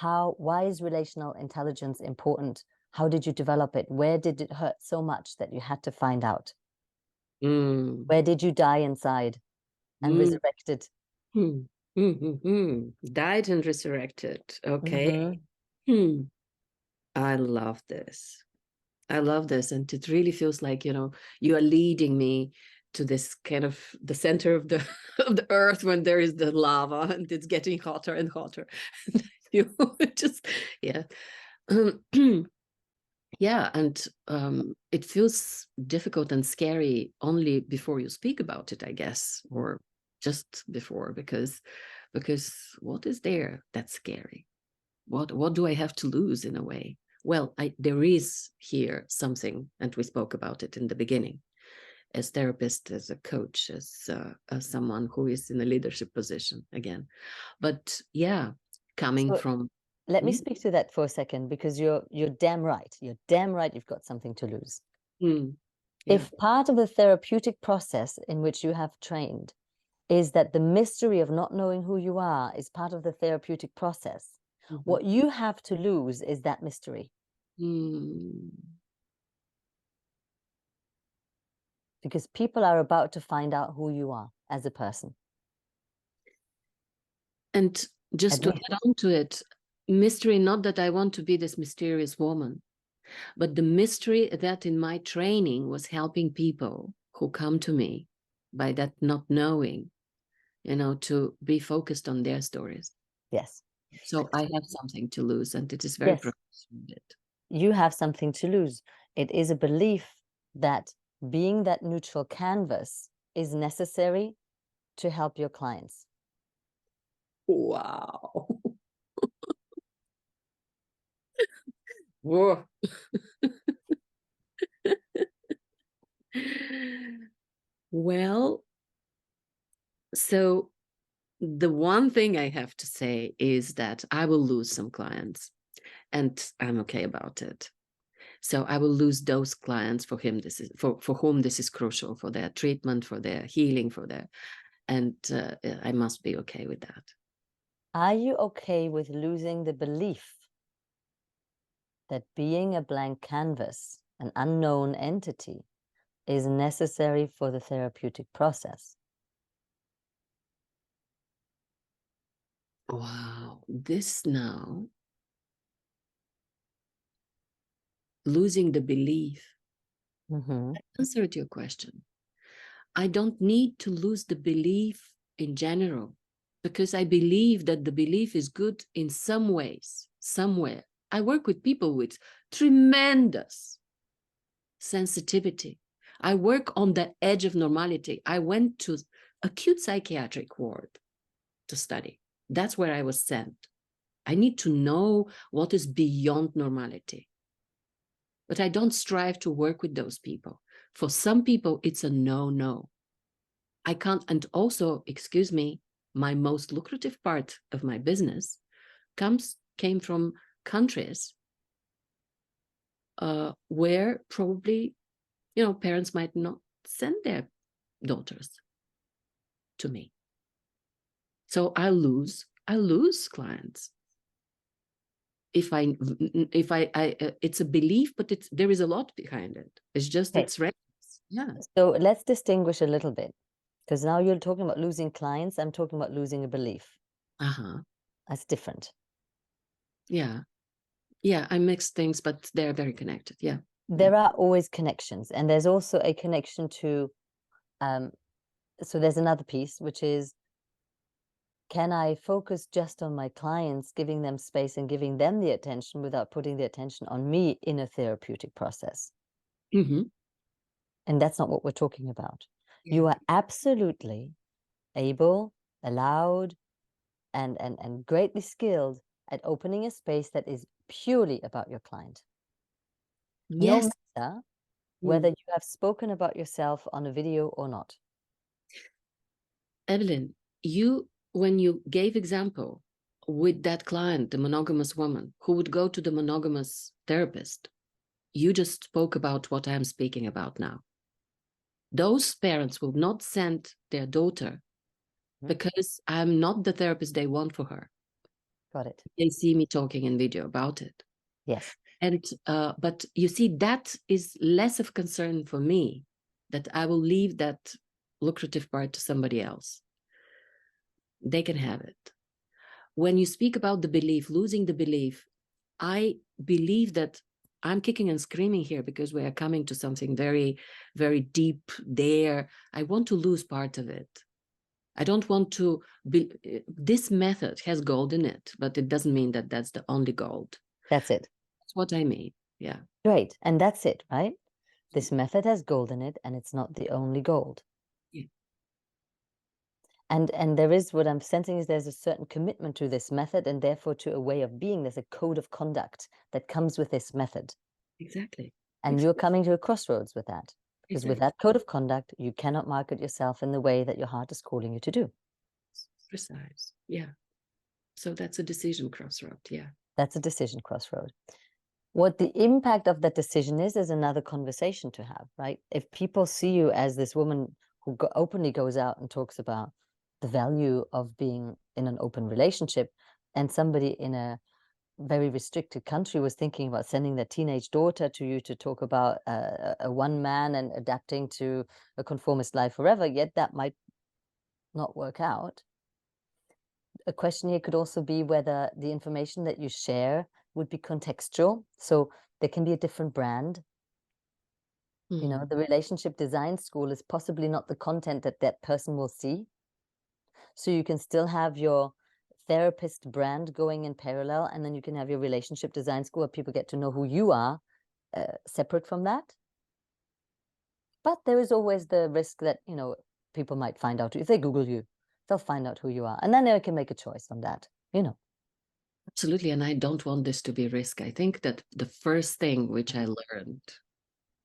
why is relational intelligence important? How did you develop it? Where did it hurt so much that you had to find out? Mm. Where did you die inside and Mm. resurrected? Hmm. Died and resurrected. Okay. Mm-hmm. I love this. I love this. And it really feels like, you are leading me to this kind of the center of the of the earth when there is the lava and it's getting hotter and hotter. You just, yeah. Yeah, and it feels difficult and scary only before you speak about it, I guess, or just before, because what is there that's scary? What do I have to lose in a way? Well, there is here something, and we spoke about it in the beginning, as therapist, as a coach, as someone who is in a leadership position again. But yeah, coming So from let me speak to that for a second, because you're damn right. You're damn right. You've got something to lose. yeah. If part of the therapeutic process in which you have trained is that the mystery of not knowing who you are is part of the therapeutic process, what you have to lose is that mystery. Because people are about to find out who you are as a person. And just to add on to it, mystery, not that I want to be this mysterious woman, but the mystery that in my training was helping people who come to me by that not knowing, to be focused on their stories. Yes. So I have something to lose, and it is very profound. You have something to lose. It is a belief that being that neutral canvas is necessary to help your clients. Wow. Whoa. Well, so the one thing I have to say is that I will lose some clients, and I'm okay about it. So I will lose those clients for whom this is crucial, for their treatment, for their healing, and I must be okay with that. Are you okay with losing the belief that being a blank canvas, an unknown entity, is necessary for the therapeutic process? Wow, this now, losing the belief. I answered your question. I don't need to lose the belief in general, because I believe that the belief is good in some ways, somewhere. I work with people with tremendous sensitivity. I work on the edge of normality. I went to acute psychiatric ward to study. That's where I was sent. I need to know what is beyond normality. But I don't strive to work with those people. For some people, it's a no. I can't, and also, excuse me, my most lucrative part of my business came from countries where probably, parents might not send their daughters to me. So I lose clients. If I it's a belief, but there is a lot behind it. It's just, it's reckless. Yeah. So let's distinguish a little bit, because now you're talking about losing clients. I'm talking about losing a belief. That's different. Yeah. I mix things, but they're very connected. Yeah. There are always connections, and there's also a connection to so there's another piece, which is, can I focus just on my clients, giving them space and giving them the attention without putting the attention on me in a therapeutic process? And that's not what we're talking about. Yeah. You are absolutely able, allowed, and greatly skilled at opening a space that is purely about your client. No Yes. matter Mm. whether you have spoken about yourself on a video or not. Evelyne, when you gave example with that client, the monogamous woman who would go to the monogamous therapist, you just spoke about what I'm speaking about now. Those parents will not send their daughter because I'm not the therapist they want for her. Got it. They see me talking in video about it. Yes. And but you see, that is less of concern for me, that I will leave that lucrative part to somebody else. They can have it. When you speak about the belief, losing the belief, I believe that I'm kicking and screaming here because we are coming to something very, very deep there. I want to lose part of it. I don't want to be, this method has gold in it, but it doesn't mean that that's the only gold. That's it. That's what I mean. Yeah. Right. And that's it, right? This method has gold in it, and it's not the only gold. Yeah. And there is, what I'm sensing is there's a certain commitment to this method, and therefore to a way of being. There's a code of conduct that comes with this method. Exactly. And you're coming to a crossroads with that. Because with Exactly. that code of conduct, you cannot market yourself in the way that your heart is calling you to do. Precise. Yeah. So that's a decision crossroad. Yeah. That's a decision crossroad. What the impact of that decision is another conversation to have, right? If people see you as this woman who openly goes out and talks about the value of being in an open relationship, and somebody in a very restricted country was thinking about sending their teenage daughter to you to talk about a one man and adapting to a conformist life forever, yet that might not work out. A question here could also be whether the information that you share would be contextual. So there can be a different brand. You know, the relationship design school is possibly not the content that that person will see. So you can still have your therapist brand going in parallel, and then you can have your relationship design school where people get to know who you are separate from that. But there is always the risk that, you know, people might find out if they Google you, they'll find out who you are, and then they can make a choice on that, you know. Absolutely. And I don't want this to be risk. I think that the first thing which I learned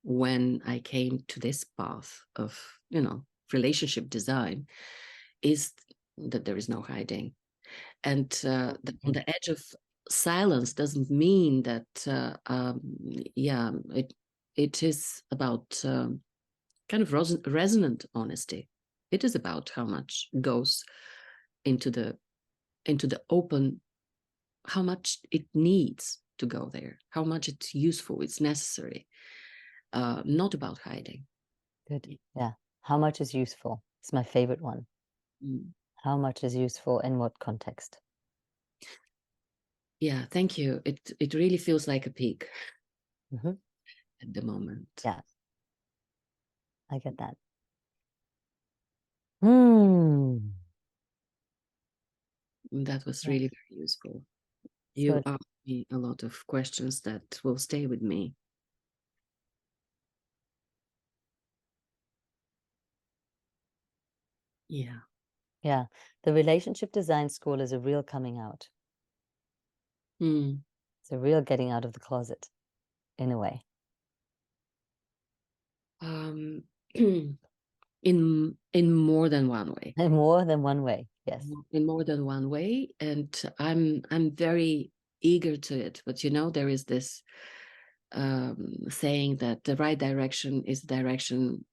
when I came to this path of, you know, relationship design is that there is no hiding. And on the edge of silence doesn't mean that, yeah, it is about kind of resonant honesty. It is about how much goes into the open, how much it needs to go there, how much it's useful, it's necessary, not about hiding. Good. Yeah. How much is useful? It's my favorite one. Mm. How much is useful in what context? Yeah, thank you. It really feels like a peak Mm-hmm. at the moment. Yeah, I get that. Hmm. That was Yeah. really very useful. So You asked me a lot of questions that will stay with me. Yeah. yeah, the relationship design school is a real coming out. Mm. It's a real getting out of the closet, in a way. In more than one way. In more than one way, yes. In more than one way, and I'm very eager to it. But you know, there is this saying that the right direction is the direction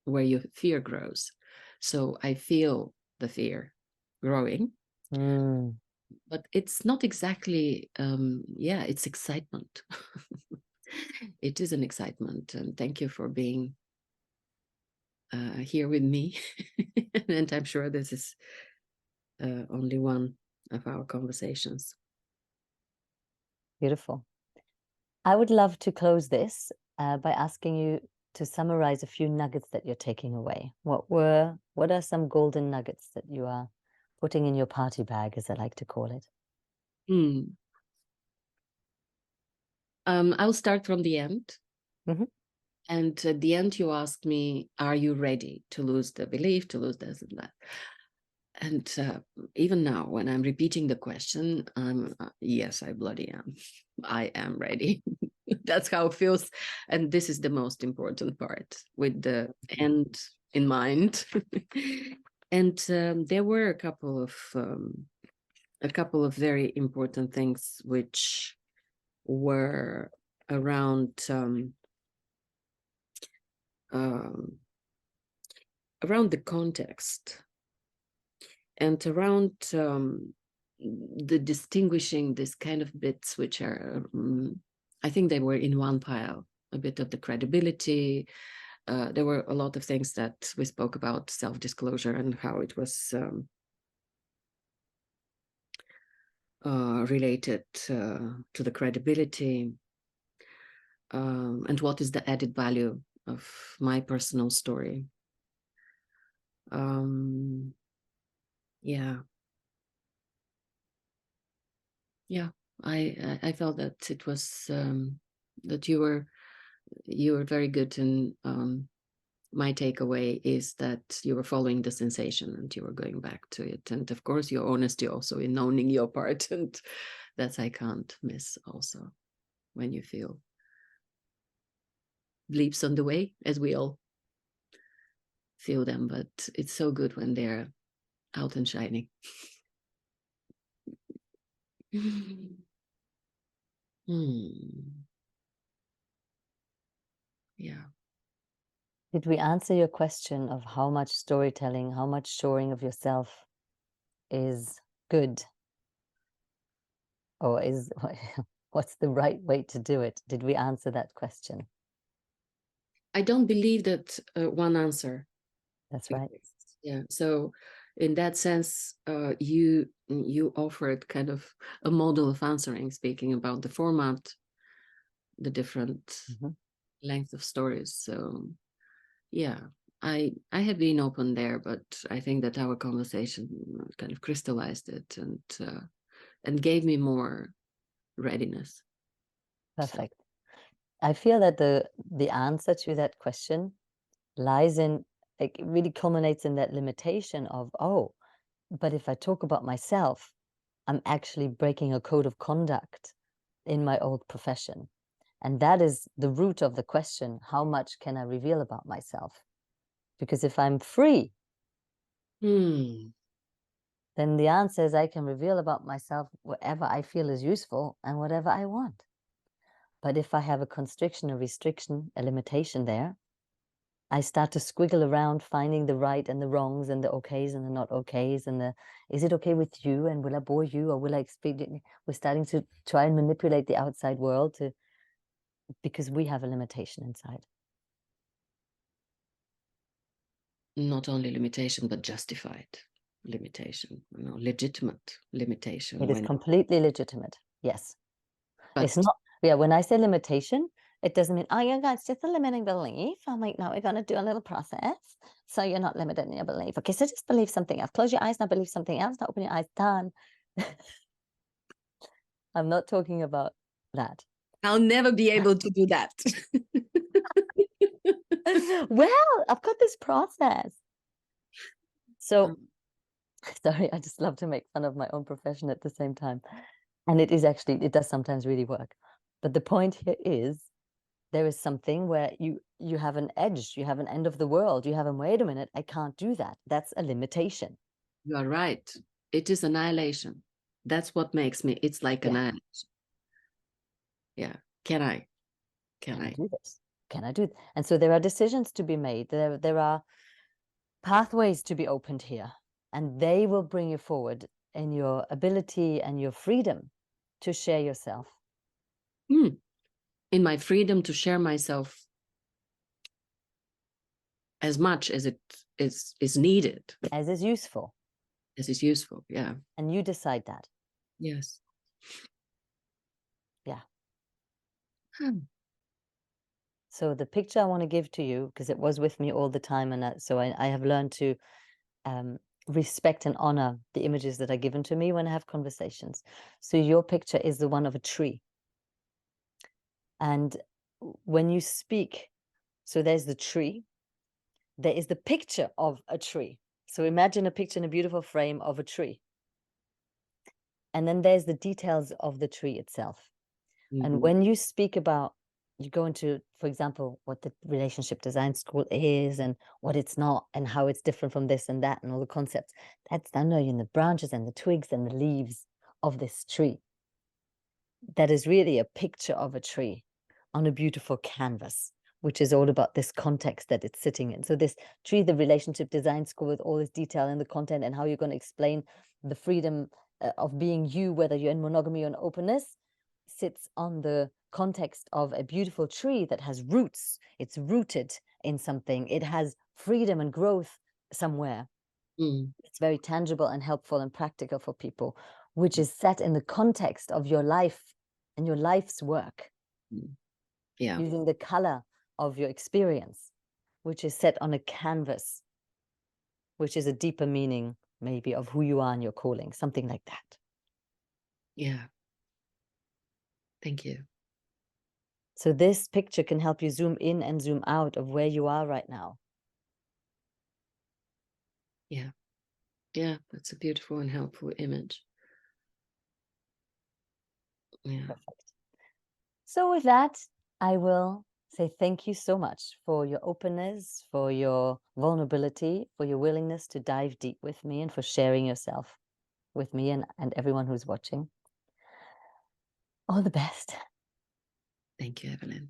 where your fear grows. So I feel the fear growing, but it's not exactly, yeah, it's excitement. It is an excitement, and thank you for being here with me. And I'm sure this is only one of our conversations. Beautiful. I would love to close this by asking you to summarize a few nuggets that you're taking away. What are some golden nuggets that you are putting in your party bag, as I like to call it? I'll start from the end. Mm-hmm. And at the end, you asked me, are you ready to lose the belief, to lose this and that? And even now, when I'm repeating the question, I'm, yes, I bloody am. I am ready. That's how it feels. And this is the most important part, with the end in mind. And there were a couple of very important things which were around around the context and around the distinguishing this kind of bits which are, I think they were in one pile, a bit of the credibility. There were a lot of things that we spoke about, self-disclosure and how it was related to the credibility, and what is the added value of my personal story. Yeah, I felt that it was that you were very good, and my takeaway is that you were following the sensation and you were going back to it, and of course your honesty also in owning your part, and that's I can't miss also when you feel bleeps on the way, as we all feel them, but it's so good when they're out and shining. Yeah. Did we answer your question of how much storytelling, how much showing of yourself is good? Or is what's the right way to do it? Did we answer that question? I don't believe that one answer. That's right. Yeah. So in that sense, you offered kind of a model of answering, speaking about the format, the different length of stories. So yeah, I have been open there, but I think that our conversation kind of crystallized it and gave me more readiness. Perfect. So I feel that the answer to that question lies in, it really culminates in that limitation of, oh, but if I talk about myself, I'm actually breaking a code of conduct in my old profession. And that is the root of the question, how much can I reveal about myself? Because if I'm free, then the answer is I can reveal about myself whatever I feel is useful and whatever I want. But if I have a constriction, a restriction, a limitation there, I start to squiggle around finding the right and the wrongs and the okays and the not okays and the, is it okay with you and will I bore you or will I expedient? We're starting to try and manipulate the outside world because we have a limitation inside. Not only limitation, but justified limitation, legitimate limitation. It is completely legitimate. Yes. But it's not, yeah, when I say limitation, it doesn't mean, oh, yeah, it's just a limiting belief. I'm like, no, we're going to do a little process. So you're not limited in your belief. Okay, so just believe something else. Close your eyes, now believe something else. Now open your eyes, done. I'm not talking about that. I'll never be able to do that. Well, I've got this process. So, sorry, I just love to make fun of my own profession at the same time. And it is actually, it does sometimes really work. But the point here is, there is something where you have an edge, you have an end of the world, you have a, wait a minute, I can't do that. That's a limitation. You are right. It is annihilation. That's what makes me, it's like annihilation. Yeah. Can I do this? Can I do it? And so there are decisions to be made. There are pathways to be opened here, and they will bring you forward in your ability and your freedom to share yourself. In my freedom to share myself as much as it is needed. As is useful. As is useful, yeah. And you decide that. Yes. Yeah. So the picture I want to give to you, because it was with me all the time, and so I have learned to respect and honor the images that are given to me when I have conversations. So your picture is the one of a tree. And when you speak So there's the tree. There is the picture of a tree. So imagine a picture in a beautiful frame of a tree. And then there's the details of the tree itself. And when you speak about, you go into, for example, what the relationship design school is and what it's not and how it's different from this and that and all the concepts, that's done in the branches and the twigs and the leaves of this tree. That is really a picture of a tree on a beautiful canvas, which is all about this context that it's sitting in. So this tree, the relationship design school, with all this detail in the content and how you're going to explain the freedom of being you, whether you're in monogamy or in openness, sits on the context of a beautiful tree that has roots. It's rooted in something. It has freedom and growth somewhere. It's very tangible and helpful and practical for people, which is set in the context of your life and your life's work. Yeah. Using the color of your experience, which is set on a canvas, which is a deeper meaning maybe of who you are and your calling, something like that. Yeah. Thank you. So this picture can help you zoom in and zoom out of where you are right now. Yeah. Yeah, that's a beautiful and helpful image. Yeah. Perfect. So with that, I will say thank you so much for your openness, for your vulnerability, for your willingness to dive deep with me, and for sharing yourself with me and everyone who's watching. All the best. Thank you, Evelyne.